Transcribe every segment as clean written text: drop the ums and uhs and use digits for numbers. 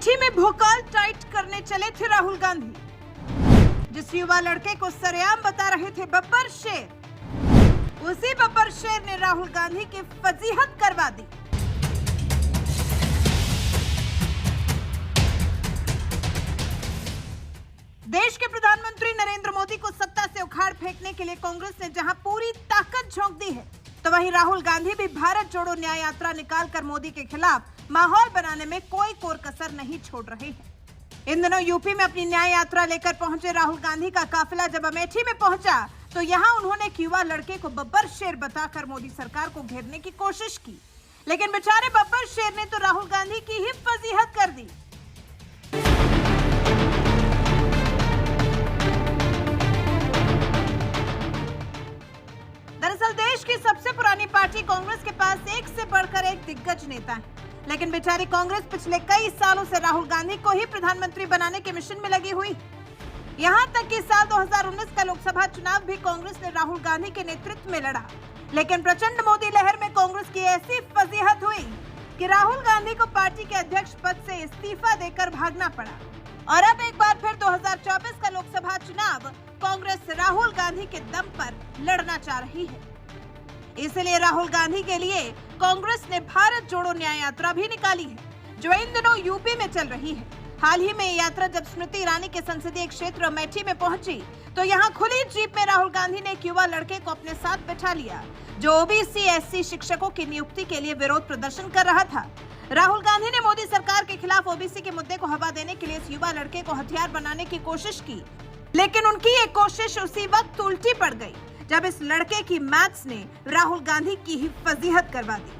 अमेठी में भोकाल टाइट करने चले थे राहुल गांधी। जिस युवा लड़के को सरेआम बता रहे थे बब्बर शेर, उसी बब्बर शेर ने राहुल गांधी की फजीहत करवा दी। देश के प्रधानमंत्री नरेंद्र मोदी को सत्ता से उखाड़ फेंकने के लिए कांग्रेस ने जहां पूरी ताकत झोंक दी है, तो वहीं राहुल गांधी भी भारत जोड़ो न्याय यात्रा निकालकर मोदी के खिलाफ माहौल बनाने में कोई कोर कसर नहीं छोड़ रहे हैं। इन दिनों यूपी में अपनी न्याय यात्रा लेकर पहुंचे राहुल गांधी का काफिला जब अमेठी में पहुंचा, तो यहां उन्होंने एक युवा लड़के को बब्बर शेर बताकर मोदी सरकार को घेरने की कोशिश की, लेकिन बेचारे बब्बर शेर ने तो राहुल गांधी की ही फजीहत कर दी। दरअसल देश की सबसे पुरानी पार्टी कांग्रेस के पास एक से बढ़कर एक दिग्गज नेता है, लेकिन बेचारी कांग्रेस पिछले कई सालों से राहुल गांधी को ही प्रधानमंत्री बनाने के मिशन में लगी हुई। यहां तक कि साल 2019 का लोकसभा चुनाव भी कांग्रेस ने राहुल गांधी के नेतृत्व में लड़ा, लेकिन प्रचंड मोदी लहर में कांग्रेस की ऐसी फजीहत हुई कि राहुल गांधी को पार्टी के अध्यक्ष पद से इस्तीफा देकर भागना पड़ा। और अब एक बार फिर 2024 का लोकसभा चुनाव कांग्रेस राहुल गांधी के दम पर लड़ना चाह रही है। इसलिए राहुल गांधी के लिए कांग्रेस ने भारत जोड़ो न्याय यात्रा भी निकाली है, जो इन दिनों यूपी में चल रही है। हाल ही में यात्रा जब स्मृति ईरानी के संसदीय क्षेत्र अमेठी में पहुंची, तो यहां खुली जीप में राहुल गांधी ने एक युवा लड़के को अपने साथ बैठा लिया, जो ओबीसी एससी शिक्षकों की नियुक्ति के लिए विरोध प्रदर्शन कर रहा था। राहुल गांधी ने मोदी सरकार के खिलाफ ओबीसी के मुद्दे को हवा देने के लिए इस युवा लड़के को हथियार बनाने की कोशिश की, लेकिन उनकी ये कोशिश उसी वक्त उल्टी पड़ गई जब इस लड़के की मैथ्स ने राहुल गांधी की ही फजीहत करवा दी।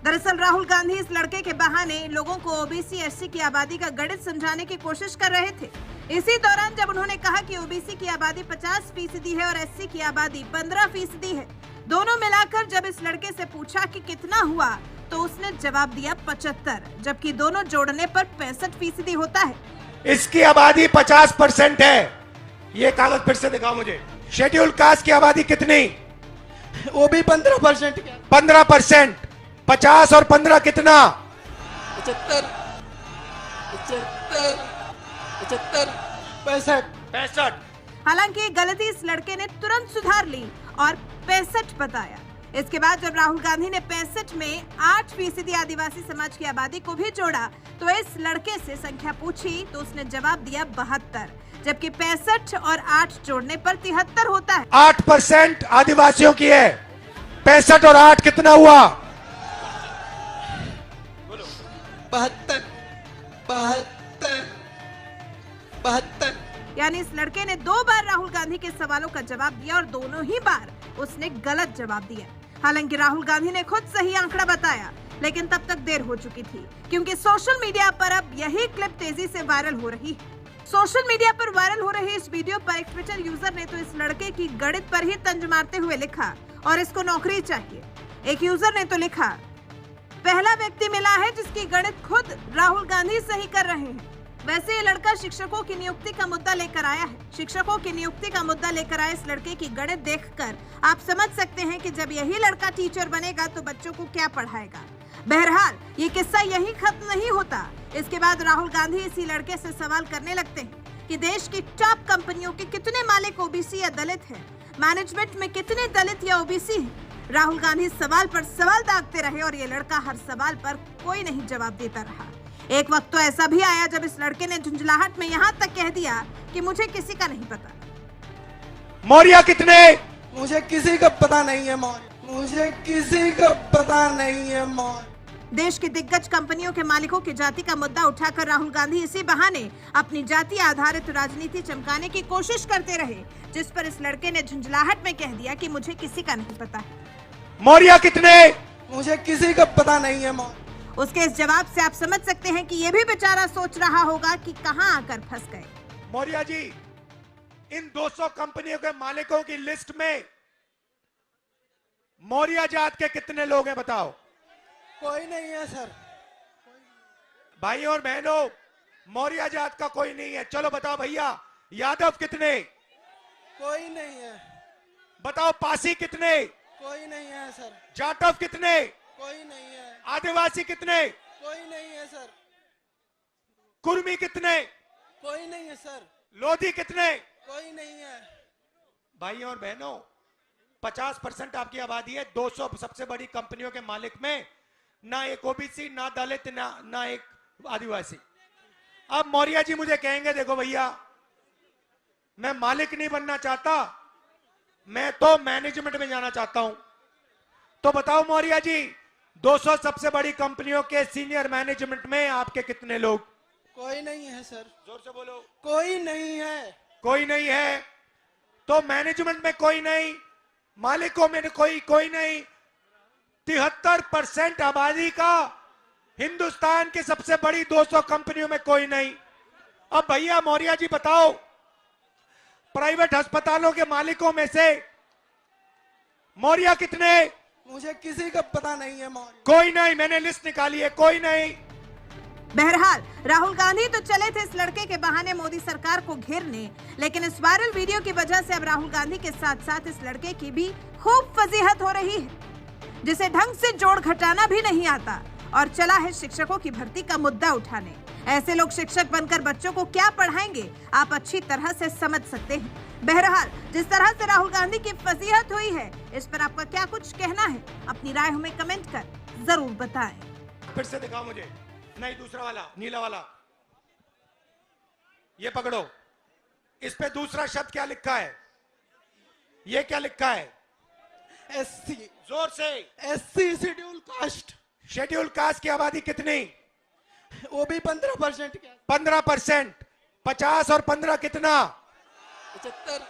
दरअसल राहुल गांधी इस लड़के के बहाने लोगों को ओबीसी एससी की आबादी का गणित समझाने की कोशिश कर रहे थे। इसी दौरान जब उन्होंने कहा कि ओबीसी की आबादी 50% है और एससी की आबादी 15% है, दोनों मिलाकर जब इस लड़के से पूछा कि कितना हुआ, तो उसने जवाब दिया 75, जबकि दोनों जोड़ने पर 65% होता है। इसकी आबादी 50% है। ये कागज फिर से दिखाओ मुझे। शेड्यूल कास्ट की आबादी कितनी? वो भी 15%। 15%। 50 और 15 कितना? 75, 65। हालांकि गलती इस लड़के ने तुरंत सुधार ली और 65 बताया। इसके बाद जब राहुल गांधी ने 65 में 8% आदिवासी समाज की आबादी को भी जोड़ा, तो इस लड़के से संख्या पूछी तो उसने जवाब दिया 72, जबकि 65 और 8 जोड़ने पर 73 होता है। 8% आदिवासियों की है। 65 और 8 कितना हुआ? 72। यानी इस लड़के ने 2 बार राहुल गांधी के सवालों का जवाब दिया और दोनों ही बार उसने गलत जवाब दिया। हालांकि राहुल गांधी ने खुद सही आंकड़ा बताया, लेकिन तब तक देर हो चुकी थी, क्योंकि सोशल मीडिया पर अब यही क्लिप तेजी से वायरल हो रही है। सोशल मीडिया पर वायरल हो रही इस वीडियो पर एक ट्विटर यूजर ने तो इस लड़के की गणित पर ही तंज मारते हुए लिखा, और इसको नौकरी चाहिए। एक यूजर ने तो लिखा, पहला व्यक्ति मिला है जिसकी गणित खुद राहुल गांधी सही कर रहे हैं। वैसे ये लड़का शिक्षकों की नियुक्ति का मुद्दा लेकर आया है। शिक्षकों की नियुक्ति का मुद्दा लेकर आए इस लड़के की गणित देखकर आप समझ सकते हैं कि जब यही लड़का टीचर बनेगा तो बच्चों को क्या पढ़ाएगा। बहरहाल ये किस्सा यही खत्म नहीं होता। इसके बाद राहुल गांधी इसी लड़के से सवाल करने लगते हैं कि देश की टॉप कंपनियों के कितने मालिक ओबीसी या दलित हैं, मैनेजमेंट में कितने दलित या ओबीसी हैं। राहुल गांधी सवाल पर सवाल दागते रहे और ये लड़का हर सवाल पर कोई नहीं जवाब देता रहा। एक वक्त तो ऐसा भी आया जब इस लड़के ने झुंझलाहट में यहाँ तक कह दिया कि मुझे किसी का नहीं पता। मौर्य कितने? मुझे किसी का पता नहीं है मौर्य। मुझे किसी का पता नहीं है मौर्य। देश की दिग्गज कंपनियों के मालिकों की जाति का मुद्दा उठाकर राहुल गांधी इसी बहाने अपनी जाति आधारित राजनीति चमकाने की कोशिश करते रहे, जिस पर इस लड़के ने झुंझलाहट में कह दिया कि मुझे किसी का नहीं पता है। मौर्य कितने? मुझे किसी का पता नहीं है मौर्य। उसके इस जवाब से आप समझ सकते हैं कि ये भी बेचारा सोच रहा होगा कि कहां आकर फंस गए। मौर्य जी, इन 200 कंपनियों के मालिकों की लिस्ट में मौर्य जात के कितने लोग हैं बताओ? कोई नहीं है सर। भाई और बहनों, मौर्य जात का कोई नहीं है। चलो बताओ भैया, यादव कितने? कोई नहीं है। बताओ पासी कितने? कोई नहीं है सर। जाटव कितने? कोई नहीं है। आदिवासी कितने? कोई नहीं है सर। कुर्मी कितने, कोई नहीं है सर, लोधी कितने? कोई नहीं है। भाइयों और बहनों, 50% आपकी आबादी है। 200 सबसे बड़ी कंपनियों के मालिक में ना एक ओबीसी, ना दलित, ना एक आदिवासी। अब मौर्य जी मुझे कहेंगे देखो भैया, मैं मालिक नहीं बनना चाहता, मैं तो मैनेजमेंट में जाना चाहता हूं। तो बताओ मौर्य जी, 200 सबसे बड़ी कंपनियों के सीनियर मैनेजमेंट में आपके कितने लोग? कोई नहीं है सर, जोर से बोलो। कोई नहीं है। कोई नहीं है। तो मैनेजमेंट में कोई नहीं, मालिकों में कोई नहीं। 73% आबादी का हिंदुस्तान की सबसे बड़ी 200 कंपनियों में कोई नहीं। अब भैया मौर्य जी बताओ, प्राइवेट अस्पतालों के मालिकों में से मौर्य कितने? मुझे किसी का पता नहीं है मौर्य। कोई नहीं, मैंने लिस्ट निकाली है, कोई नहीं। बहरहाल राहुल गांधी तो चले थे इस लड़के के बहाने मोदी सरकार को घेरने, लेकिन इस वायरल वीडियो की वजह से अब राहुल गांधी के साथ साथ इस लड़के की भी खूब फजीहत हो रही है, जिसे ढंग से जोड़ घटाना भी नहीं आता और चला है शिक्षकों की भर्ती का मुद्दा उठाने। ऐसे लोग शिक्षक बनकर बच्चों को क्या पढ़ाएंगे, आप अच्छी तरह से समझ सकते हैं। बहरहाल जिस तरह से राहुल गांधी की फजीहत हुई है, इस पर आपका क्या कुछ कहना है, अपनी राय हमें कमेंट कर जरूर बताएं। फिर से दिखाओ मुझे। नहीं, दूसरा वाला, नीला वाला, ये पकड़ो। इस पे दूसरा शब्द क्या लिखा है? ये क्या लिखा है? एससी। जोर से। SC schedule caste. Schedule caste की आबादी कितनी? वो भी 15%। 15%। 50 और 15 कितना? 75,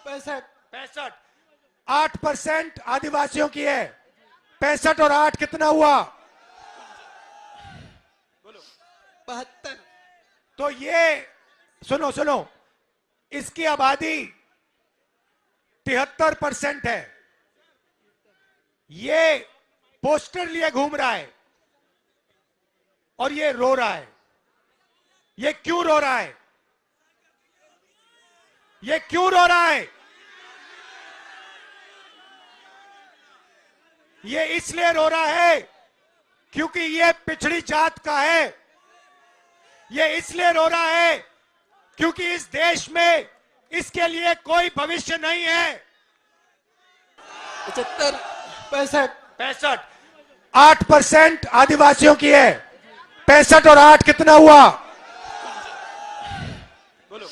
65। 65। 8% आदिवासियों की है। 65 और 8 कितना हुआ? 72। तो ये सुनो, इसकी आबादी 73% है। ये पोस्टर लिए घूम रहा है और ये रो रहा है। ये क्यों रो रहा है? ये क्यों रो रहा है? ये इसलिए रो रहा है क्योंकि ये पिछड़ी जात का है। ये इसलिए रो रहा है क्योंकि इस देश में इसके लिए कोई भविष्य नहीं है। 75, 65। 65। 8% आदिवासियों की है। 65 और 8 कितना हुआ? बोलो।